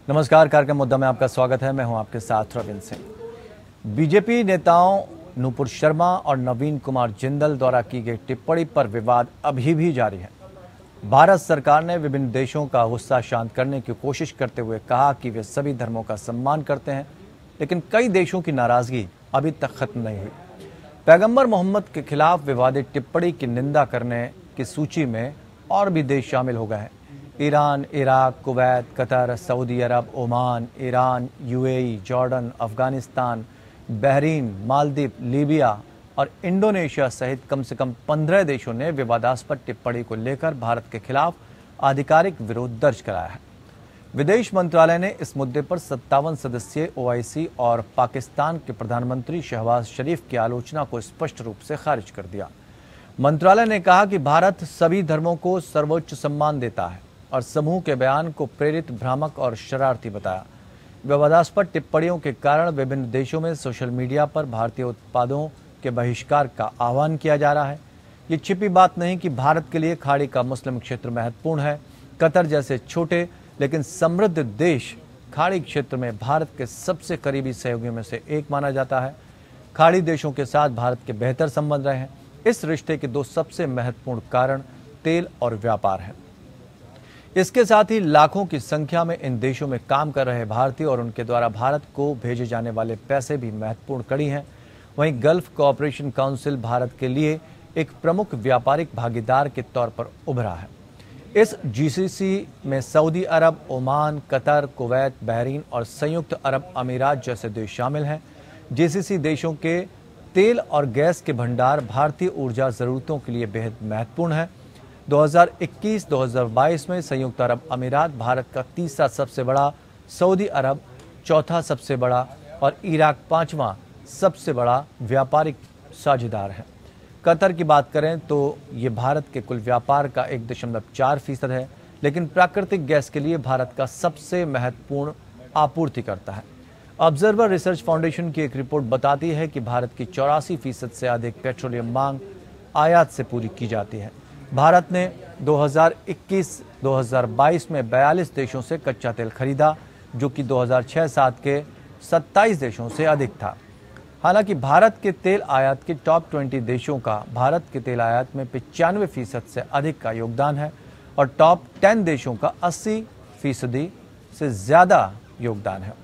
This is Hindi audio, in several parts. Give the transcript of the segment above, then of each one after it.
नमस्कार, कार्यक्रम मुद्दा में आपका स्वागत है। मैं हूं आपके साथ रविंद्र सिंह। बीजेपी नेताओं नूपुर शर्मा और नवीन कुमार जिंदल द्वारा की गई टिप्पणी पर विवाद अभी भी जारी है। भारत सरकार ने विभिन्न देशों का गुस्सा शांत करने की कोशिश करते हुए कहा कि वे सभी धर्मों का सम्मान करते हैं, लेकिन कई देशों की नाराजगी अभी तक खत्म नहीं हुई। पैगंबर मोहम्मद के खिलाफ विवादित टिप्पणी की निंदा करने की सूची में और भी देश शामिल हो गए हैं। Iran, Iraq, Kuwait, Qatar, Saudi Arabia, Oman, Iran, UAE, Jordan, Afghanistan, Bahrain, Maldives, Libya और इंडोनेशिया सहित कम से कम 15 देशों ने विवादास्पद टिप्पणी को लेकर भारत के खिलाफ आधिकारिक विरोध दर्ज कराया है। विदेश मंत्रालय ने इस मुद्दे पर 57 सदस्यीय ओआईसी और पाकिस्तान के प्रधानमंत्री शहबाज शरीफ की आलोचना को स्पष्ट रूप से खारिज कर दिया। मंत्रालय ने कहा कि भारत सभी धर्मों को सर्वोच्च सम्मान देता है और समूह के बयान को प्रेरित, भ्रामक और शरारती बताया। विवादास्पद टिप्पणियों के कारण विभिन्न देशों में सोशल मीडिया पर भारतीय उत्पादों के बहिष्कार का आह्वान किया जा रहा है। ये छिपी बात नहीं कि भारत के लिए खाड़ी का मुस्लिम क्षेत्र महत्वपूर्ण है। कतर जैसे छोटे लेकिन समृद्ध देश खाड़ी क्षेत्र में भारत के सबसे करीबी सहयोगियों में से एक माना जाता है। खाड़ी देशों के साथ भारत के बेहतर संबंध रहे हैं। इस रिश्ते के दो सबसे महत्वपूर्ण कारण तेल और व्यापार है। इसके साथ ही लाखों की संख्या में इन देशों में काम कर रहे भारतीय और उनके द्वारा भारत को भेजे जाने वाले पैसे भी महत्वपूर्ण कड़ी हैं। वहीं गल्फ कोऑपरेशन काउंसिल भारत के लिए एक प्रमुख व्यापारिक भागीदार के तौर पर उभरा है। इस जीसीसी में Saudi Arabia, Oman, Qatar, Kuwait, Bahrain और संयुक्त अरब अमीरात जैसे देश शामिल हैं। जीसीसी देशों के तेल और गैस के भंडार भारतीय ऊर्जा जरूरतों के लिए बेहद महत्वपूर्ण है। 2021-2022 में संयुक्त अरब अमीरात भारत का तीसरा सबसे बड़ा, सऊदी अरब चौथा सबसे बड़ा और इराक पांचवा सबसे बड़ा व्यापारिक साझेदार है। कतर की बात करें तो ये भारत के कुल व्यापार का 1.4% है, लेकिन प्राकृतिक गैस के लिए भारत का सबसे महत्वपूर्ण आपूर्तिकर्ता है। ऑब्जर्वर रिसर्च फाउंडेशन की एक रिपोर्ट बताती है कि भारत की 84% से अधिक पेट्रोलियम मांग आयात से पूरी की जाती है। भारत ने 2021-2022 में 42 देशों से कच्चा तेल खरीदा, जो कि 2006-07 के 27 देशों से अधिक था। हालांकि भारत के तेल आयात के टॉप 20 देशों का भारत के तेल आयात में 95% से अधिक का योगदान है और टॉप 10 देशों का 80% से ज्यादा योगदान है।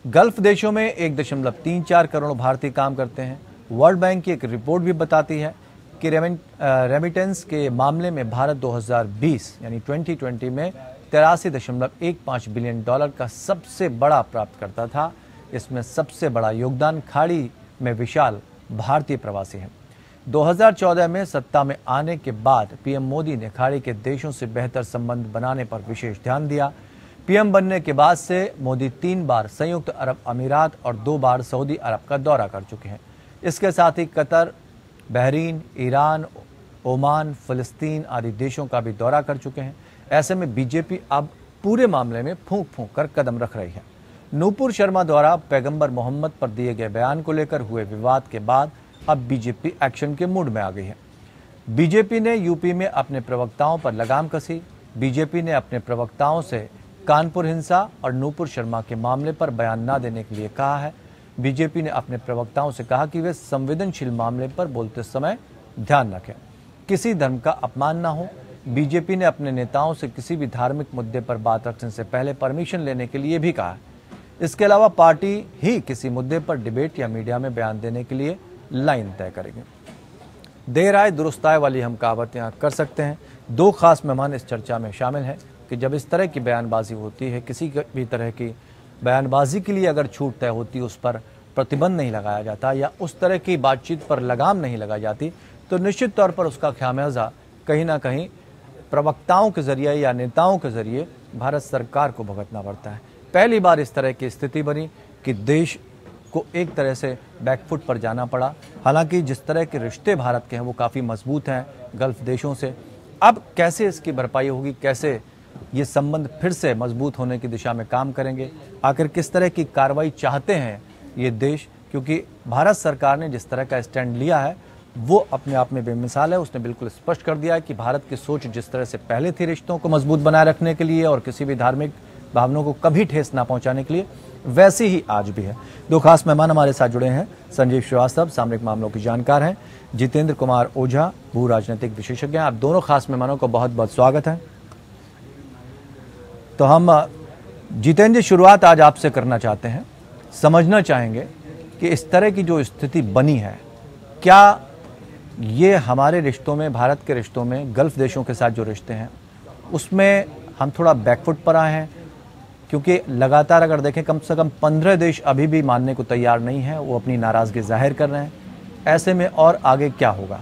गल्फ देशों में 1.34 करोड़ भारतीय काम करते हैं। वर्ल्ड बैंक की एक रिपोर्ट भी बताती है कि रेमिटेंस के मामले में भारत 2020 यानी 2020 में $83.15 बिलियन का सबसे बड़ा प्राप्तकर्ता था। इसमें सबसे बड़ा योगदान खाड़ी में विशाल भारतीय प्रवासी हैं। 2014 में सत्ता में आने के बाद पीएम मोदी ने खाड़ी के देशों से बेहतर संबंध बनाने पर विशेष ध्यान दिया। पीएम बनने के बाद से मोदी 3 बार संयुक्त अरब अमीरात और 2 बार सऊदी अरब का दौरा कर चुके हैं। इसके साथ ही कतर, बहरीन, ईरान, ओमान, फिलिस्तीन आदि देशों का भी दौरा कर चुके हैं। ऐसे में बीजेपी अब पूरे मामले में फूंक फूंक कर कदम रख रही है। नूपुर शर्मा द्वारा पैगंबर मोहम्मद पर दिए गए बयान को लेकर हुए विवाद के बाद अब बीजेपी एक्शन के मूड में आ गई है। बीजेपी ने यूपी में अपने प्रवक्ताओं पर लगाम कसी। बीजेपी ने अपने प्रवक्ताओं से कानपुर हिंसा और नूपुर शर्मा के मामले पर बयान न देने के लिए कहा है। बीजेपी ने अपने प्रवक्ताओं से कहा कि वे संवेदनशील मामले पर बोलते समय ध्यान रखें, किसी धर्म का अपमान न हो। बीजेपी ने अपने नेताओं से किसी भी धार्मिक मुद्दे पर बात रखने से पहले परमिशन लेने के लिए भी कहा है। इसके अलावा पार्टी ही किसी मुद्दे पर डिबेट या मीडिया में बयान देने के लिए लाइन तय करेगी। देर आए दुरुस्त आए वाली हम कहावत यहाँ कर सकते हैं। 2 खास मेहमान इस चर्चा में शामिल हैं कि जब इस तरह की बयानबाजी होती है, किसी भी तरह की बयानबाजी के लिए अगर छूट तय होती, उस पर प्रतिबंध नहीं लगाया जाता या उस तरह की बातचीत पर लगाम नहीं लगाई जाती, तो निश्चित तौर पर उसका खामियाजा कहीं ना कहीं प्रवक्ताओं के जरिए या नेताओं के जरिए भारत सरकार को भुगतना पड़ता है। पहली बार इस तरह की स्थिति बनी कि देश को एक तरह से बैकफुट पर जाना पड़ा। हालांकि जिस तरह के रिश्ते भारत के हैं वो काफ़ी मजबूत हैं गल्फ देशों से। अब कैसे इसकी भरपाई होगी, कैसे ये संबंध फिर से मजबूत होने की दिशा में काम करेंगे, आखिर किस तरह की कार्रवाई चाहते हैं ये देश, क्योंकि भारत सरकार ने जिस तरह का स्टैंड लिया है वो अपने आप में बेमिसाल है। उसने बिल्कुल स्पष्ट कर दिया है कि भारत की सोच जिस तरह से पहले थी रिश्तों को मजबूत बनाए रखने के लिए और किसी भी धार्मिक भावनाओं को कभी ठेस ना पहुंचाने के लिए, वैसे ही आज भी है। दो खास मेहमान हमारे साथ जुड़े हैं। संजीव श्रीवास्तव सामरिक मामलों की जानकार हैं, जितेंद्र कुमार ओझा भू राजनीतिक विशेषज्ञ हैं। आप दोनों खास मेहमानों का बहुत बहुत स्वागत है। तो हम जितेंद्र जी शुरुआत आज आपसे करना चाहते हैं, समझना चाहेंगे कि इस तरह की जो स्थिति बनी है, क्या ये हमारे रिश्तों में, भारत के रिश्तों में, गल्फ देशों के साथ जो रिश्ते हैं उसमें हम थोड़ा बैकफुट पर आए हैं? क्योंकि लगातार अगर देखें कम से कम 15 देश अभी भी मानने को तैयार नहीं है, वो अपनी नाराजगी जाहिर कर रहे हैं। ऐसे में और आगे क्या होगा?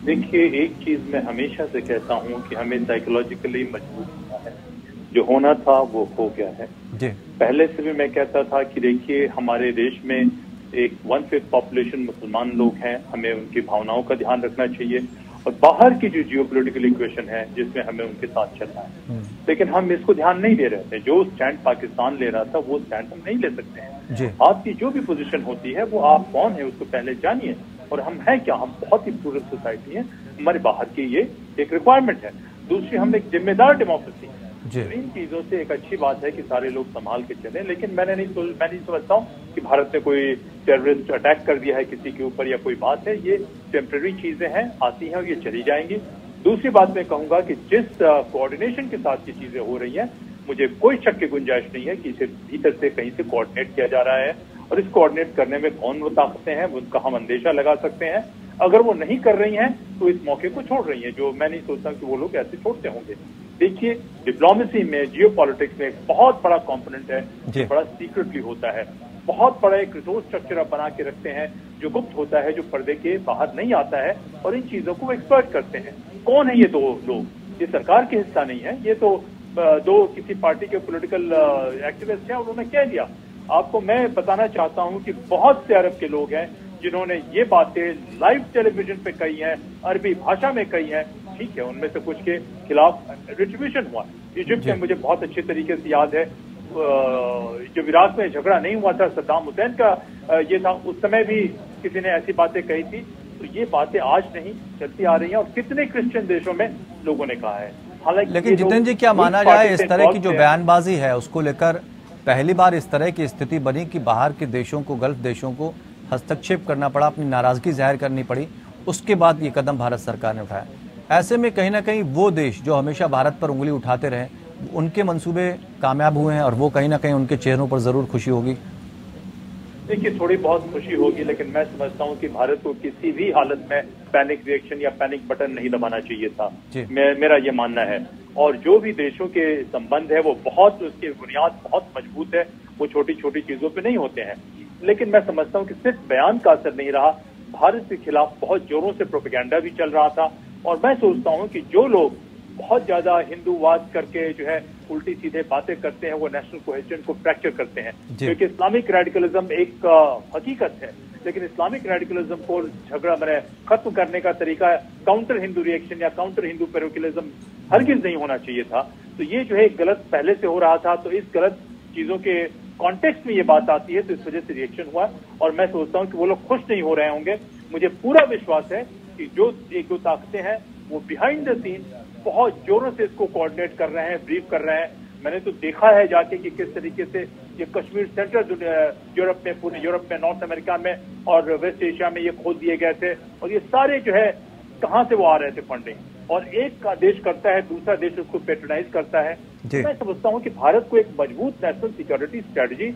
देखिए, एक चीज मैं हमेशा से कहता हूं कि हमें साइकोलॉजिकली मजबूत होना है। जो होना था वो हो गया है जी। पहले से भी मैं कहता था कि देखिए, हमारे देश में एक 1/5 पॉपुलेशन मुसलमान लोग हैं, हमें उनकी भावनाओं का ध्यान रखना चाहिए, और बाहर की जो जियोपॉलिटिकल इक्वेशन है जिसमें हमें उनके साथ चलना है, लेकिन हम इसको ध्यान नहीं दे रहे थे। जो स्टैंड पाकिस्तान ले रहा था वो स्टैंड हम नहीं ले सकते हैं। आपकी जो भी पोजीशन होती है वो आप कौन है उसको पहले जानिए, और हम हैं क्या, हम बहुत ही प्लूरल सोसाइटी है, हमारे बाहर की ये एक रिक्वायरमेंट है। दूसरी, हम एक जिम्मेदार डेमोक्रेसी है। इन चीजों से एक अच्छी बात है कि सारे लोग संभाल के चले, लेकिन मैं नहीं समझता हूँ कि भारत ने कोई टेररिस्ट अटैक कर दिया है किसी के ऊपर या कोई बात है। ये टेम्पररी चीजें हैं, आती हैं और ये चली जाएंगी। दूसरी बात मैं कहूंगा कि जिस कोऑर्डिनेशन के साथ ये चीजें हो रही हैं, मुझे कोई शक की गुंजाइश नहीं है कि इसे भीतर से कहीं से कोऑर्डिनेट किया जा रहा है, और इस कोऑर्डिनेट करने में कौन वो ताकतें हैं उनका हम अंदेशा लगा सकते हैं। अगर वो नहीं कर रही हैं तो इस मौके को छोड़ रही हैं, जो मैं नहीं सोचता कि वो लोग ऐसे छोड़ते होंगे। देखिए, डिप्लोमेसी में, जियोपॉलिटिक्स में एक बहुत बड़ा कंपोनेंट है जो बड़ा सीक्रेटली होता है। बहुत बड़ा एक रिसोर्स स्ट्रक्चर आप बना के रखते हैं जो गुप्त होता है, जो पर्दे के बाहर नहीं आता है, और इन चीजों को एक्सप्लॉइट करते हैं। कौन है ये दो लोग? ये सरकार के हिस्सा नहीं है, ये तो दो किसी पार्टी के पॉलिटिकल एक्टिविस्ट हैं, उन्होंने कह दिया। आपको मैं बताना चाहता हूं कि बहुत से अरब के लोग हैं जिन्होंने ये बातें लाइव टेलीविजन पे कही हैं, अरबी भाषा में कही हैं। ठीक है, उनमें से कुछ के खिलाफ रिट्रीब्यूशन हुआ। इजिप्ट में मुझे बहुत अच्छे तरीके से याद है, जब इराक में झगड़ा नहीं हुआ था, सद्दाम हुसैन का ये था, उस समय भी किसी ने ऐसी बातें कही थी। तो ये बातें आज नहीं चलती आ रही हैं, और कितने क्रिश्चियन देशों में लोगों ने कहा है। हालांकि लेकिन जितेंद्र जी, क्या माना जाए इस तरह की जो बयानबाजी है उसको लेकर पहली बार इस तरह की स्थिति बनी कि बाहर के देशों को, गल्फ देशों को हस्तक्षेप करना पड़ा, अपनी नाराजगी जाहिर करनी पड़ी, उसके बाद ये कदम भारत सरकार ने उठाया। ऐसे में कहीं ना कहीं वो देश जो हमेशा भारत पर उंगली उठाते रहे, उनके मंसूबे कामयाब हुए हैं, और वो कहीं ना कहीं उनके चेहरों पर जरूर खुशी होगी। देखिए, थोड़ी बहुत खुशी होगी, लेकिन मैं समझता हूं कि भारत को किसी भी हालत में पैनिक रिएक्शन या पैनिक बटन नहीं दबाना चाहिए था। मेरा ये मानना है। और जो भी देशों के संबंध है वो बहुत, उसकी बुनियाद बहुत मजबूत है, वो छोटी छोटी चीजों पे नहीं होते हैं। लेकिन मैं समझता हूं कि सिर्फ बयान का असर नहीं रहा, भारत के खिलाफ बहुत जोरों से प्रोपेगेंडा भी चल रहा था। और मैं सोचता हूं कि जो लोग बहुत ज्यादा हिंदूवाद करके जो है उल्टी सीधे बातें करते हैं, वो नेशनल कोहेजन को फ्रैक्चर करते हैं, क्योंकि इस्लामिक रेडिकलिज्म एक हकीकत है। लेकिन इस्लामिक रेडिकलिज्म को झगड़ा मैंने खत्म करने का तरीका काउंटर हिंदू रिएक्शन या काउंटर हिंदू पेरोकिलिज्म हरगिज नहीं होना चाहिए था। तो ये जो है गलत पहले से हो रहा था, तो इस गलत चीजों के कॉन्टेक्स्ट में ये बात आती है, तो इस वजह से रिएक्शन हुआ। और मैं सोचता हूं कि वो लोग खुश नहीं हो रहे होंगे। मुझे पूरा विश्वास है कि जो एक दो ताकतें हैं वो बिहाइंड द सीन बहुत जोरों से इसको कोऑर्डिनेट कर रहे हैं, ब्रीफ कर रहे हैं। मैंने तो देखा है जाके कि किस तरीके से ये कश्मीर सेंटर यूरोप में, पूरे यूरोप में, नॉर्थ अमेरिका में और वेस्ट एशिया में ये खोल दिए गए थे, और ये सारे जो है कहां से वो आ रहे थे फंडिंग, और एक का देश करता है, दूसरा देश उसको पेट्रोनाइज करता है। मैं समझता हूं कि भारत को एक मजबूत नेशनल सिक्योरिटी स्ट्रेटजी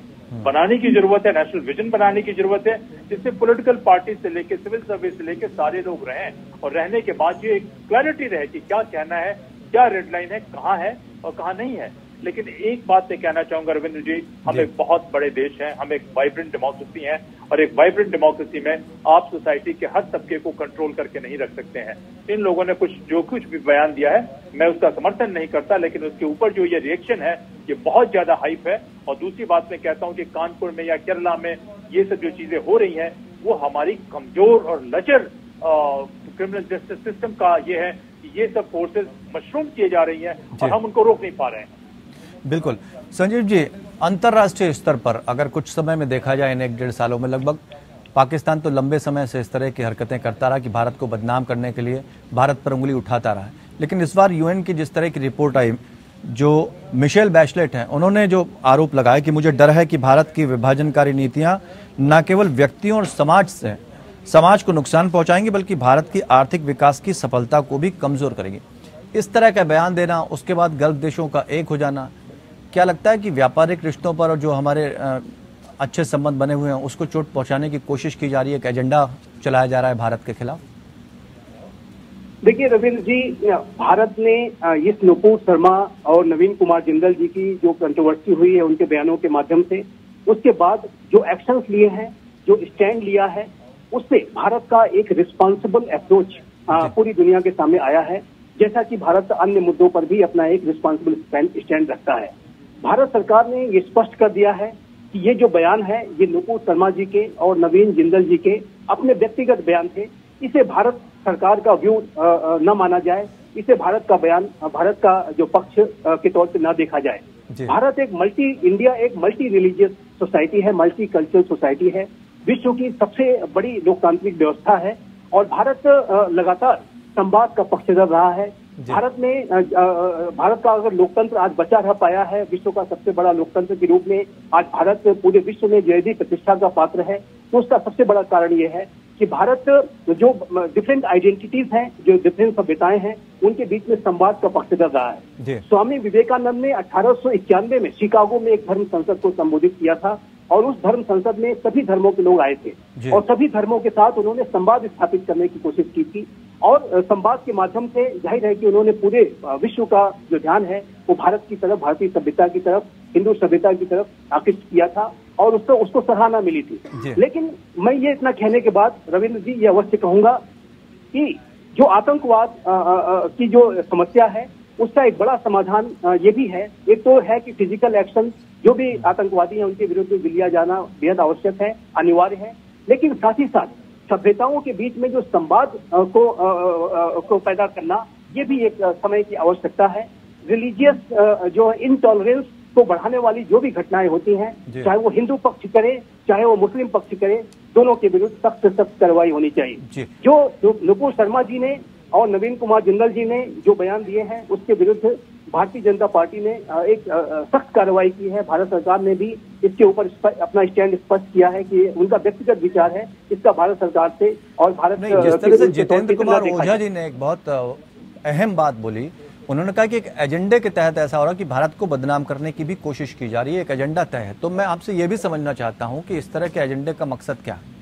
बनाने की जरूरत है, नेशनल विजन बनाने की जरूरत है, जिससे पॉलिटिकल पार्टी से लेकर सिविल सर्विस से लेकर सारे लोग रहें, और रहने के बाद ये एक क्लैरिटी रहे कि क्या कहना है, क्या रेड लाइन है, कहाँ है और कहाँ नहीं है। लेकिन एक बात मैं कहना चाहूंगा रविंद्र जी, हम एक बहुत बड़े देश हैं, हम एक वाइब्रेंट डेमोक्रेसी हैं, और एक वाइब्रेंट डेमोक्रेसी में आप सोसाइटी के हर तबके को कंट्रोल करके नहीं रख सकते हैं। इन लोगों ने जो कुछ भी बयान दिया है, मैं उसका समर्थन नहीं करता, लेकिन उसके ऊपर जो ये रिएक्शन है ये बहुत ज्यादा हाइप है। और दूसरी बात मैं कहता हूं कि कानपुर में या केरला में ये सब जो चीजें हो रही हैं, वो हमारी कमजोर और लचर क्रिमिनल जस्टिस सिस्टम का ये है कि ये सब फोर्सेस मशरूम किए जा रही हैं और हम उनको रोक नहीं पा रहे हैं। बिल्कुल संजीव जी, अंतर्राष्ट्रीय स्तर पर अगर कुछ समय में देखा जाए, इन 1-1.5 सालों में लगभग, पाकिस्तान तो लंबे समय से इस तरह की हरकतें करता रहा कि भारत को बदनाम करने के लिए भारत पर उंगली उठाता रहा है। लेकिन इस बार यूएन की जिस तरह की रिपोर्ट आई, जो मिशेल बैचलेट हैं, उन्होंने जो आरोप लगाया कि मुझे डर है कि भारत की विभाजनकारी नीतियां न केवल व्यक्तियों और समाज को नुकसान पहुंचाएंगी बल्कि भारत की आर्थिक विकास की सफलता को भी कमजोर करेंगी। इस तरह का बयान देना, उसके बाद गल्फ देशों का एक हो जाना, क्या लगता है कि व्यापारिक रिश्तों पर और जो हमारे अच्छे संबंध बने हुए हैं उसको चोट पहुंचाने की कोशिश की जा रही है, एक एजेंडा चलाया जा रहा है भारत के खिलाफ? देखिए रविंद्र जी, भारत ने इस नुपुर शर्मा और नवीन कुमार जिंदल जी की जो कंट्रोवर्सी हुई है उनके बयानों के माध्यम से, उसके बाद जो एक्शंस लिए हैं, जो स्टैंड लिया है, उससे भारत का एक रिस्पॉन्सिबल अप्रोच पूरी दुनिया के सामने आया है। जैसा कि भारत अन्य मुद्दों पर भी अपना एक रिस्पॉन्सिबल स्टैंड रखता है। भारत सरकार ने ये स्पष्ट कर दिया है कि ये जो बयान है ये नुपुर शर्मा जी के और नवीन जिंदल जी के अपने व्यक्तिगत बयान थे। इसे भारत सरकार का व्यू न माना जाए, इसे भारत का बयान, भारत का जो पक्ष के तौर पे न देखा जाए। भारत एक मल्टी रिलीजियस सोसाइटी है, मल्टी कल्चरल सोसाइटी है, विश्व की सबसे बड़ी लोकतांत्रिक व्यवस्था है और भारत लगातार संवाद का पक्षधर रहा है। भारत का अगर लोकतंत्र आज बचा रह पाया है विश्व का सबसे बड़ा लोकतंत्र के रूप में, आज भारत पूरे विश्व में जयदी प्रतिष्ठा का पात्र है, तो उसका सबसे बड़ा कारण यह है कि भारत जो डिफरेंट आइडेंटिटीज हैं, जो डिफरेंट सभ्यताएं हैं, उनके बीच में संवाद का पक्षधर रहा है। स्वामी विवेकानंद ने 1891 में शिकागो में एक धर्म संसद को संबोधित किया था और उस धर्म संसद में सभी धर्मों के लोग आए थे और सभी धर्मों के साथ उन्होंने संवाद स्थापित करने की कोशिश की थी और संवाद के माध्यम से जाहिर है कि उन्होंने पूरे विश्व का जो ध्यान है वो भारत की तरफ, भारतीय सभ्यता की तरफ, हिंदू सभ्यता की तरफ आकृष्ट किया था और उसको सराहना मिली थी। लेकिन मैं ये इतना कहने के बाद रविंद्र जी ये अवश्य कहूंगा कि जो आतंकवाद की जो समस्या है उसका एक बड़ा समाधान ये भी है। एक तो है कि फिजिकल एक्शन, जो भी आतंकवादी हैं उनके विरुद्ध लिया जाना बेहद आवश्यक है, अनिवार्य है, लेकिन साथ ही साथ सभ्यताओं के बीच में जो संवाद को पैदा करना ये भी एक समय की आवश्यकता है। रिलीजियस जो इंटॉलरेंस को बढ़ाने वाली जो भी घटनाएं होती हैं, चाहे वो हिंदू पक्ष करे चाहे वो मुस्लिम पक्ष करे, दोनों के विरुद्ध सख्त से सख्त कार्रवाई होनी चाहिए। जो नुपुर शर्मा जी ने और नवीन कुमार जिंदल जी ने जो बयान दिए हैं उसके विरुद्ध भारतीय जनता पार्टी ने एक सख्त कार्रवाई की है। भारत सरकार ने भी इसके ऊपर अपना स्टैंड स्पष्ट किया है कि उनका व्यक्तिगत विचार है, इसका भारत सरकार से और भारत जिस तरह से जितेंद्र कुमार ओझा जी ने एक बहुत अहम बात बोली, उन्होंने कहा कि एक एजेंडे के तहत ऐसा हो रहा है कि भारत को बदनाम करने की भी कोशिश की जा रही है, एक एजेंडा तय है। तो मैं आपसे ये भी समझना चाहता हूं कि इस तरह के एजेंडे का मकसद क्या है?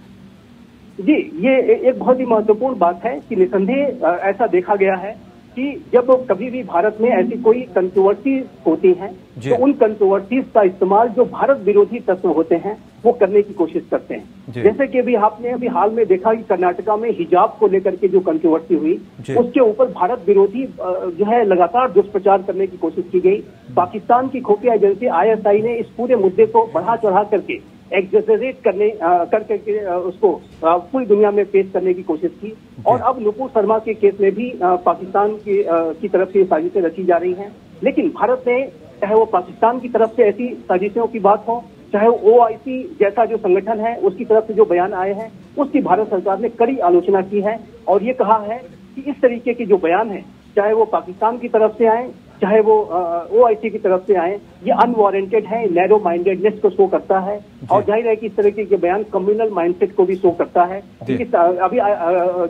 जी, ये एक बहुत ही महत्वपूर्ण बात है कि निसंदेह ऐसा देखा गया है कि जब कभी भी भारत में ऐसी कोई कंट्रोवर्सी होती है तो उन कंट्रोवर्सीज का इस्तेमाल जो भारत विरोधी तत्व होते हैं वो करने की कोशिश करते हैं। जैसे कि आपने हाल में देखा कि कर्नाटका में हिजाब को लेकर के जो कंट्रोवर्सी हुई उसके ऊपर भारत विरोधी जो है लगातार दुष्प्रचार करने की कोशिश की गई। पाकिस्तान की खुफिया एजेंसी ISI ने इस पूरे मुद्दे को बढ़ा चढ़ा करके एक्सैजरेट करके उसको पूरी दुनिया में पेश करने की कोशिश की और अब नुपुर शर्मा के केस में भी पाकिस्तान की तरफ से साजिशें रची जा रही हैं। लेकिन भारत ने, चाहे वो पाकिस्तान की तरफ से ऐसी साजिशों की बात हो, चाहे वो OIC जैसा जो संगठन है उसकी तरफ से जो बयान आए हैं उसकी भारत सरकार ने कड़ी आलोचना की है और ये कहा है कि इस तरीके के जो बयान है, चाहे वो पाकिस्तान की तरफ से आए चाहे वो OIC की तरफ से आए, ये अनवारंटेड है, नैरो माइंडेडनेस को शो करता है और जाहिर है कि इस तरीके के बयान कम्युनल माइंडसेट को भी शो करता है। अभी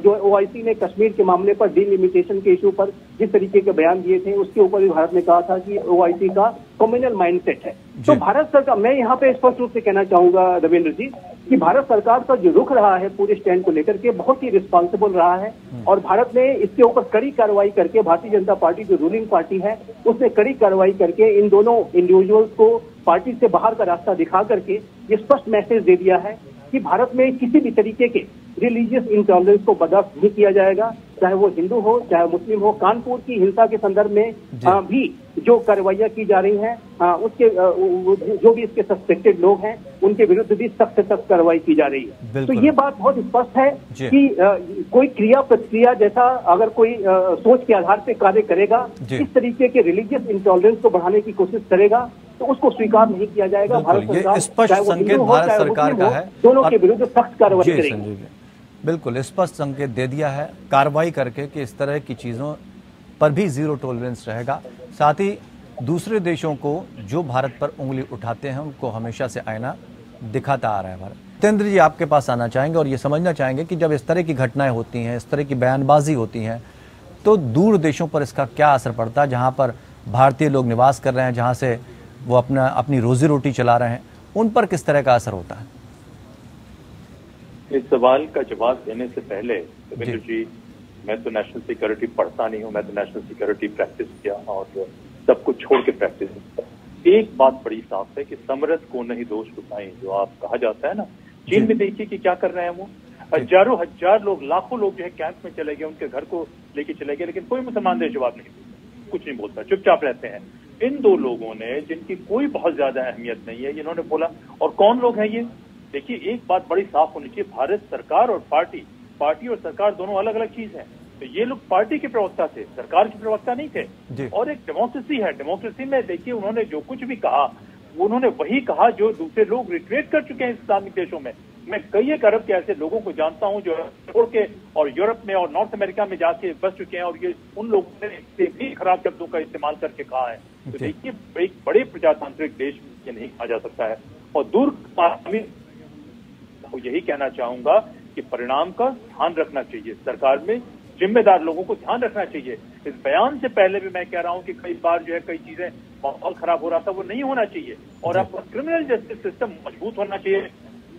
जो OIC ने कश्मीर के मामले पर डिलिमिटेशन के इशू पर जिस तरीके के बयान दिए थे उसके ऊपर भी भारत ने कहा था कि OIC का कम्युनल माइंडसेट है। तो भारत सरकार, मैं यहाँ पे स्पष्ट रूप से कहना चाहूंगा रविंद्र जी कि भारत सरकार का जो रुख रहा है पूरे स्टैंड को लेकर के बहुत ही रिस्पॉन्सिबल रहा है और भारत ने इसके ऊपर कड़ी कार्रवाई करके, भारतीय जनता पार्टी जो रूलिंग पार्टी है उसने कड़ी कार्रवाई करके इन दोनों इंडिविजुअल्स को पार्टी से बाहर का रास्ता दिखा करके ये स्पष्ट मैसेज दे दिया है कि भारत में किसी भी तरीके के रिलीजियस इंटॉलरेंस को बर्दाश्त नहीं किया जाएगा, चाहे वो हिंदू हो चाहे मुस्लिम हो। कानपुर की हिंसा के संदर्भ में भी जो कार्रवाइयां की जा रही हैं उसके जो भी इसके सस्पेक्टेड लोग हैं उनके विरुद्ध भी सख्त सख्त कार्रवाई की जा रही है। तो ये बात बहुत स्पष्ट है कि कोई क्रिया प्रतिक्रिया जैसा अगर कोई सोच के आधार पर कार्य करेगा, इस तरीके के रिलीजियस इंटॉलरेंस को बढ़ाने की कोशिश करेगा तो उसको स्वीकार नहीं किया जाएगा। भारत सरकार, स्पष्ट संकेत भारत सरकार का है, दोनों के विरुद्ध सख्त कार्रवाई करेगी। बिल्कुल स्पष्ट संकेत दे दिया है कार्रवाई करके कि इस तरह की चीजों पर भी जीरो टॉलरेंस रहेगा। साथ ही दूसरे देशों को जो भारत पर उंगली उठाते हैं उनको हमेशा से आईना दिखाता आ रहा है भारत। जितेंद्र जी, आपके पास आना चाहेंगे और ये समझना चाहेंगे कि जब इस तरह की घटनाएं होती हैं, इस तरह की बयानबाजी होती हैं, तो दूर देशों पर इसका क्या असर पड़ता है, जहां पर भारतीय लोग निवास कर रहे हैं, जहां से वो अपनी रोजी रोटी चला रहे हैं, उन पर किस तरह का असर होता है? इस सवाल का जवाब देने से पहले रविंद्र जी, मैं तो नेशनल सिक्योरिटी पढ़ता नहीं हूँ, मैं तो नेशनल सिक्योरिटी प्रैक्टिस किया और सब कुछ छोड़ के प्रैक्टिस किया। एक बात बड़ी साफ है कि समरथ को नहीं दोष बताएं, जो आप कहा जाता है ना। चीन में देखिए कि क्या कर रहे हैं वो, हजारों हजार लोग, लाखों लोग जो है कैंप में चले गए, उनके घर को लेके चले गए, लेकिन कोई मुसलमान देश जवाब नहीं देता, कुछ नहीं बोलता, चुपचाप रहते हैं। इन दो लोगों ने, जिनकी कोई बहुत ज्यादा अहमियत नहीं है, इन्होंने बोला। और कौन लोग हैं ये? देखिए, एक बात बड़ी साफ होनी चाहिए, भारत सरकार और पार्टी और सरकार दोनों अलग अलग चीज है। तो ये लोग पार्टी के प्रवक्ता थे, सरकार के प्रवक्ता नहीं थे। और एक डेमोक्रेसी है, डेमोक्रेसी में देखिए उन्होंने जो कुछ भी कहा, उन्होंने वही कहा जो दूसरे लोग रिट्रेट कर चुके हैं इस्लामिक देशों में। मैं कई एक अरब के ऐसे लोगों को जानता हूं जो छोड़ के और यूरोप में और नॉर्थ अमेरिका में जाके बस चुके हैं, और ये उन लोगों ने भी खराब शब्दों का इस्तेमाल करके कहा है। तो देखिए, एक बड़े प्रजातांत्रिक देश में ये नहीं कहा जा सकता है। और दूर तो यही कहना चाहूंगा कि परिणाम का ध्यान रखना चाहिए, सरकार में जिम्मेदार लोगों को ध्यान रखना चाहिए। इस बयान से पहले भी मैं कह रहा हूं कि कई बार जो है कई चीजें माहौल खराब हो रहा था, वो नहीं होना चाहिए। और आपका क्रिमिनल जस्टिस सिस्टम मजबूत होना चाहिए।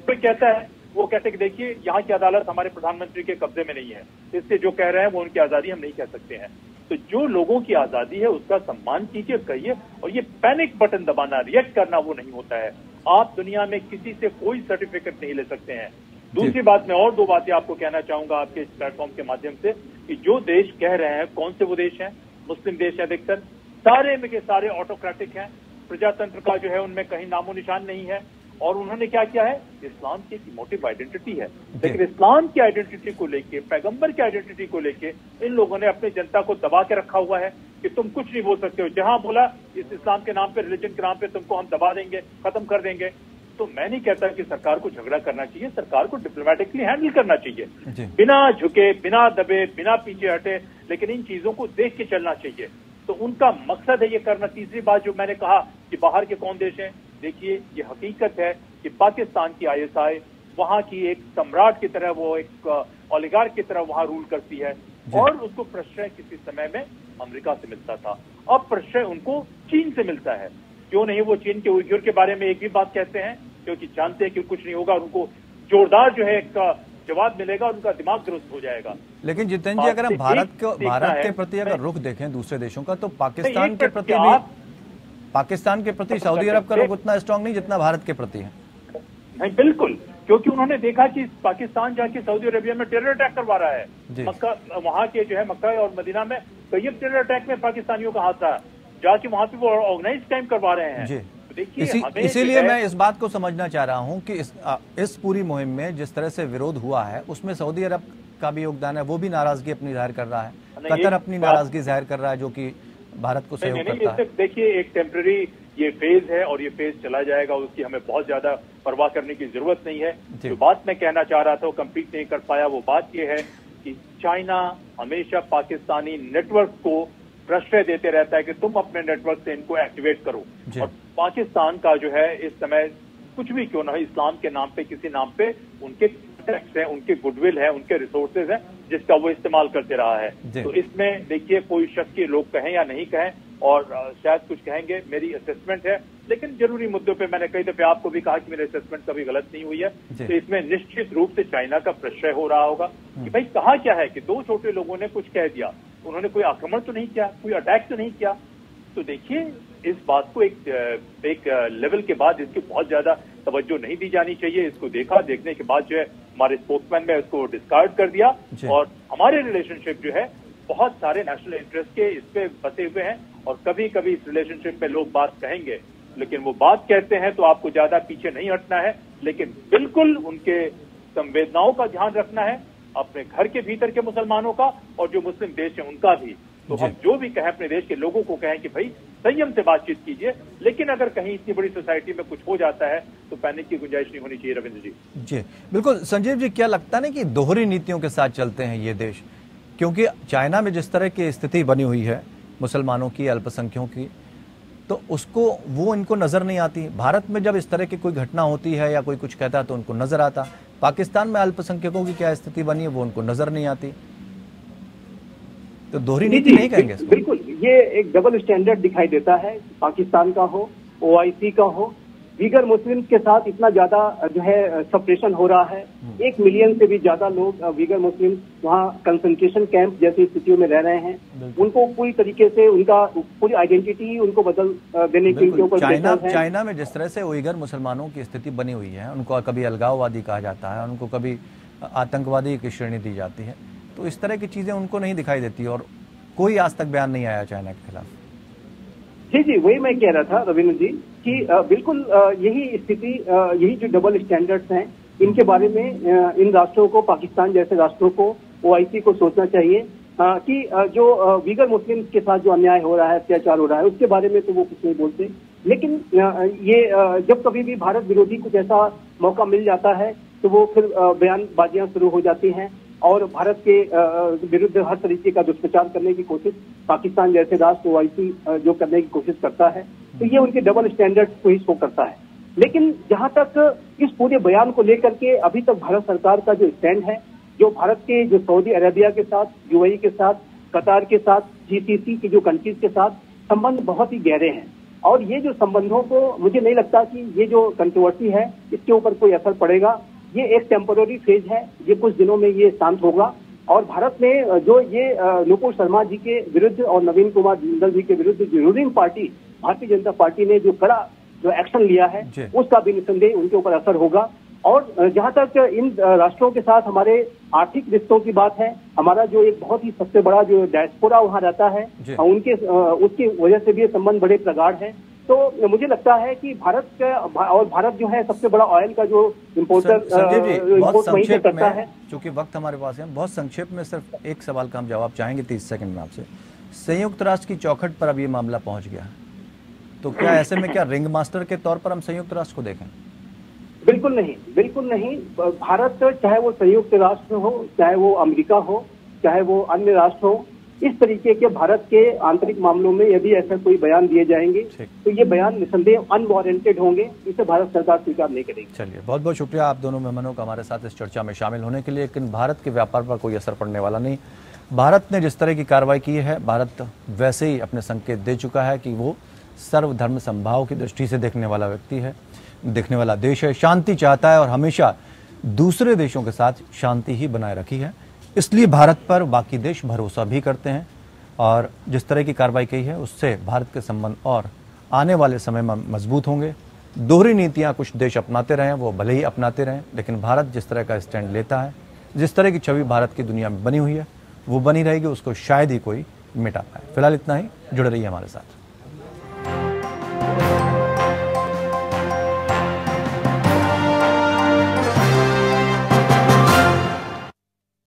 कोई कहता है, वो कहते हैं कि देखिए यहाँ की अदालत हमारे प्रधानमंत्री के कब्जे में नहीं है, इससे जो कह रहे हैं वो उनकी आजादी हम नहीं कह सकते हैं। तो जो लोगों की आजादी है उसका सम्मान कीजिए, कहिए। और ये पैनिक बटन दबाना, रिएक्ट करना, वो नहीं होता है। आप दुनिया में किसी से कोई सर्टिफिकेट नहीं ले सकते हैं। दूसरी बात, मैं और दो बातें आपको कहना चाहूंगा आपके इस प्लेटफॉर्म के माध्यम से, कि जो देश कह रहे हैं, कौन से वो देश हैं? मुस्लिम देश है अधिकतर, सारे में के सारे ऑटोक्रेटिक हैं, प्रजातंत्र का जो है उनमें कहीं नामो निशान नहीं है। और उन्होंने क्या किया है? इस्लाम की एक इमोटिव आइडेंटिटी है, लेकिन इस्लाम की आइडेंटिटी को लेके, पैगंबर की आइडेंटिटी को लेके इन लोगों ने अपनी जनता को दबा के रखा हुआ है कि तुम कुछ नहीं बोल सकते हो। जहां बोला इस इस्लाम के नाम पे, रिलीजन के नाम पे तुमको हम दबा देंगे, खत्म कर देंगे। तो मैं नहीं कहता कि सरकार को झगड़ा करना चाहिए, सरकार को डिप्लोमेटिकली हैंडल करना चाहिए, बिना झुके, बिना दबे, बिना पीछे हटे, लेकिन इन चीजों को देख के चलना चाहिए। तो उनका मकसद है ये करना। तीसरी बात जो मैंने कहा कि बाहर के कौन देश हैं, देखिए ये हकीकत है कि पाकिस्तान की आईएसआई वहां की एक सम्राट की तरह, वो एक ओलिगार्क की तरह वहां रूल करती है, और उसको प्रश्रय किसी समय में अमेरिका से मिलता था, अब प्रश्रय उनको चीन से मिलता है। क्यों नहीं वो चीन के उइगुर के बारे में एक भी बात कहते हैं? क्योंकि जानते हैं कि कुछ नहीं होगा, और उनको जोरदार जो है एक जवाब मिलेगा और उनका दिमाग दुरुस्त हो जाएगा। लेकिन जितेंद्र जी, अगर हम भारत के प्रति अगर रुख देखें दूसरे देशों का, तो पाकिस्तान के प्रति सऊदी अरब का रुख उतना स्ट्रांग नहीं जितना भारत के प्रति है। नहीं, बिल्कुल, क्योंकि उन्होंने देखा कि पाकिस्तान जाके सऊदी अरेबिया में टेरर अटैक करवा रहा है। मक्का, वहां के जो है मक्का और मदीना में कई टेरर अटैक में पाकिस्तानियों का हाथ रहा, जाके वहां पे वो ऑर्गेनाइज क्राइम करवा रहे हैं। इसीलिए मैं इस बात को समझना चाह रहा हूं कि इस पूरी मुहिम में जिस तरह से विरोध हुआ है, उसमें सऊदी अरब का भी योगदान है। वो भी नाराजगी अपनी जाहिर कर रहा है, कतर अपनी नाराजगी जाहिर कर रहा है, जो कि भारत को सहयोग करता है। देखिए, एक टेम्पररी ये फेज है और ये फेज चला जाएगा, उसकी हमें बहुत ज्यादा परवाह करने की जरूरत नहीं है। जो बात मैं कहना चाह रहा था वो कंप्लीट नहीं कर पाया, वो बात ये है कि चाइना हमेशा पाकिस्तानी नेटवर्क को प्रश्रय देते रहता है कि तुम अपने नेटवर्क से इनको एक्टिवेट करो। और पाकिस्तान का जो है इस समय कुछ भी क्यों ना हो, इस्लाम के नाम पे, किसी नाम पे उनके टैक्स है, उनके गुडविल है, उनके रिसोर्सेज है, जिसका वो इस्तेमाल करते रहा है। तो इसमें देखिए, कोई शक के लोग कहें या नहीं कहें, और शायद कुछ कहेंगे, मेरी असेसमेंट है, लेकिन जरूरी मुद्दों पे मैंने कई दफे आपको भी कहा कि मेरी असेसमेंट कभी गलत नहीं हुई है। तो इसमें निश्चित रूप से चाइना का प्रश्रय हो रहा होगा कि भाई कहा क्या है कि दो छोटे लोगों ने कुछ कह दिया, उन्होंने कोई आक्रमण तो नहीं किया, कोई अटैक तो नहीं किया। तो देखिए, इस बात को एक लेवल के बाद इसकी बहुत ज्यादा तवज्जो नहीं दी जानी चाहिए। इसको देखा, देखने के बाद जो है हमारे स्पोक्समैन ने इसको डिस्कार्ड कर दिया, और हमारे रिलेशनशिप जो है बहुत सारे नेशनल इंटरेस्ट के इस पे बसे हुए हैं। और कभी कभी इस रिलेशनशिप में लोग बात कहेंगे, लेकिन वो बात कहते हैं तो आपको ज्यादा पीछे नहीं हटना है, लेकिन बिल्कुल उनके संवेदनाओं का ध्यान रखना है, अपने घर के भीतर के मुसलमानों का और जो मुस्लिम देश है उनका भी। तो हम जो भी कहें अपने देश के लोगों को कहें कि भाई संयम से बातचीत कीजिए, लेकिन अगर कहीं इतनी बड़ी सोसाइटी में कुछ हो जाता है तो पैनिक की गुंजाइश नहीं होनी चाहिए। रविंद्र जी जी बिल्कुल। संजीव जी, क्या लगता नहीं कि दोहरी नीतियों के साथ चलते हैं ये देश? क्योंकि चाइना में जिस तरह की स्थिति बनी हुई है मुसलमानों की, अल्पसंख्यकों की, तो उसको वो इनको नज़र नहीं आती। भारत में जब इस तरह की कोई घटना होती है या कोई कुछ कहता है तो उनको नज़र आता। पाकिस्तान में अल्पसंख्यकों की क्या स्थिति बनी है वो उनको नज़र नहीं आती। तो दोहरी नीति नहीं कहेंगे इसको। बिल्कुल, ये एक डबल स्टैंडर्ड दिखाई देता है। पाकिस्तान का हो, ओआईसी का हो, वीगर मुस्लिम्स के साथ इतना ज्यादा जो है सप्रेशन हो रहा है। 1 मिलियन से भी ज्यादा लोग वीगर मुस्लिम्स वहाँ कंसंट्रेशन कैंप जैसी स्थितियों में रह रहे हैं। उनको पूरी तरीके से उनका पूरी आइडेंटिटी उनको बदल देने के ऊपर चाइना में जिस तरह से उइगर मुसलमानों की स्थिति बनी हुई है, उनको कभी अलगाववादी कहा जाता है, उनको कभी आतंकवादी की श्रेणी दी जाती है, तो इस तरह की चीजें उनको नहीं दिखाई देती और कोई आज तक बयान नहीं आया चाइना के खिलाफ। जी, वही मैं कह रहा था रविंद्र जी कि बिल्कुल यही स्थिति, यही जो डबल स्टैंडर्ड्स हैं, इनके बारे में इन राष्ट्रों को, पाकिस्तान जैसे राष्ट्रों को, ओआईसी को सोचना चाहिए कि जो वीगर मुस्लिम्स के साथ जो अन्याय हो रहा है, अत्याचार हो रहा है, उसके बारे में तो वो कुछ नहीं बोलते। लेकिन ये जब कभी भी भारत विरोधी कुछ ऐसा मौका मिल जाता है तो वो फिर बयानबाजियां शुरू हो जाती हैं और भारत के विरुद्ध हर तरीके का दुष्प्रचार करने की कोशिश पाकिस्तान जैसे राष्ट्र ओआईसी जो करने की कोशिश करता है। तो ये उनके डबल स्टैंडर्ड को ही शो करता है। लेकिन जहां तक इस पूरे बयान को लेकर के अभी तक भारत सरकार का जो स्टैंड है, जो भारत के जो सऊदी अरेबिया के साथ, यूएई के साथ, कतार के साथ, जीसीसी की जो कंट्रीज के साथ संबंध बहुत ही गहरे हैं और ये जो संबंधों को मुझे नहीं लगता कि ये जो कंट्रोवर्सी है इसके ऊपर कोई असर पड़ेगा। ये एक टेम्पोररी फेज है, ये कुछ दिनों में ये शांत होगा और भारत में जो ये नुपुर शर्मा जी के विरुद्ध और नवीन कुमार जिंदल जी के विरुद्ध जो ruling party Bharatiya Janata party ने जो कड़ा जो एक्शन लिया है उसका भी निसंदेह उनके ऊपर असर होगा। और जहां तक इन राष्ट्रों के साथ हमारे आर्थिक रिश्तों की बात है, हमारा जो एक बहुत ही सबसे बड़ा जो डायस्पोरा वहां रहता है, उसकी वजह से भी ये संबंध बड़े प्रगाढ़ हैं। तो मुझे लगता है कि भारत जो है सबसे बड़ा ऑयल का जो इम्पोर्टर वहीं से करता है। चूंकि वक्त हमारे पास है, बहुत संक्षेप में सिर्फ एक सवाल का हम जवाब चाहेंगे 30 सेकंड में आपसे। संयुक्त राष्ट्र की चौखट पर अब ये मामला पहुंच गया है, तो क्या ऐसे में क्या रिंग मास्टर के तौर पर हम संयुक्त राष्ट्र को देखें? बिल्कुल नहीं, बिल्कुल नहीं। भारत चाहे वो संयुक्त राष्ट्र हो, चाहे वो अमेरिका हो, चाहे वो अन्य राष्ट्र हो, इस तरीके के भारत के आंतरिक मामलों में यदि ऐसा कोई बयान दिए जाएंगे तो ये बयान निसंदेह अनवारंटेड होंगे, इसे भारत सरकार स्वीकार नहीं करेगी। चलिए, बहुत बहुत शुक्रिया आप दोनों मेहमानों का हमारे साथ इस चर्चा में शामिल होने के लिए। लेकिन भारत के व्यापार पर कोई असर पड़ने वाला नहीं। भारत ने जिस तरह की कार्रवाई की है, भारत वैसे ही अपने संकेत दे चुका है कि वो सर्वधर्म समभाव की दृष्टि से देखने वाला व्यक्ति है, देखने वाला देश है, शांति चाहता है और हमेशा दूसरे देशों के साथ शांति ही बनाए रखी है। इसलिए भारत पर बाकी देश भरोसा भी करते हैं और जिस तरह की कार्रवाई की है उससे भारत के संबंध और आने वाले समय में मजबूत होंगे। दोहरी नीतियां कुछ देश अपनाते रहे, वो भले ही अपनाते रहें, लेकिन भारत जिस तरह का स्टैंड लेता है, जिस तरह की छवि भारत की दुनिया में बनी हुई है, वो बनी रहेगी, उसको शायद ही कोई मिटा पाए। फिलहाल इतना ही, जुड़े रहिए हमारे साथ।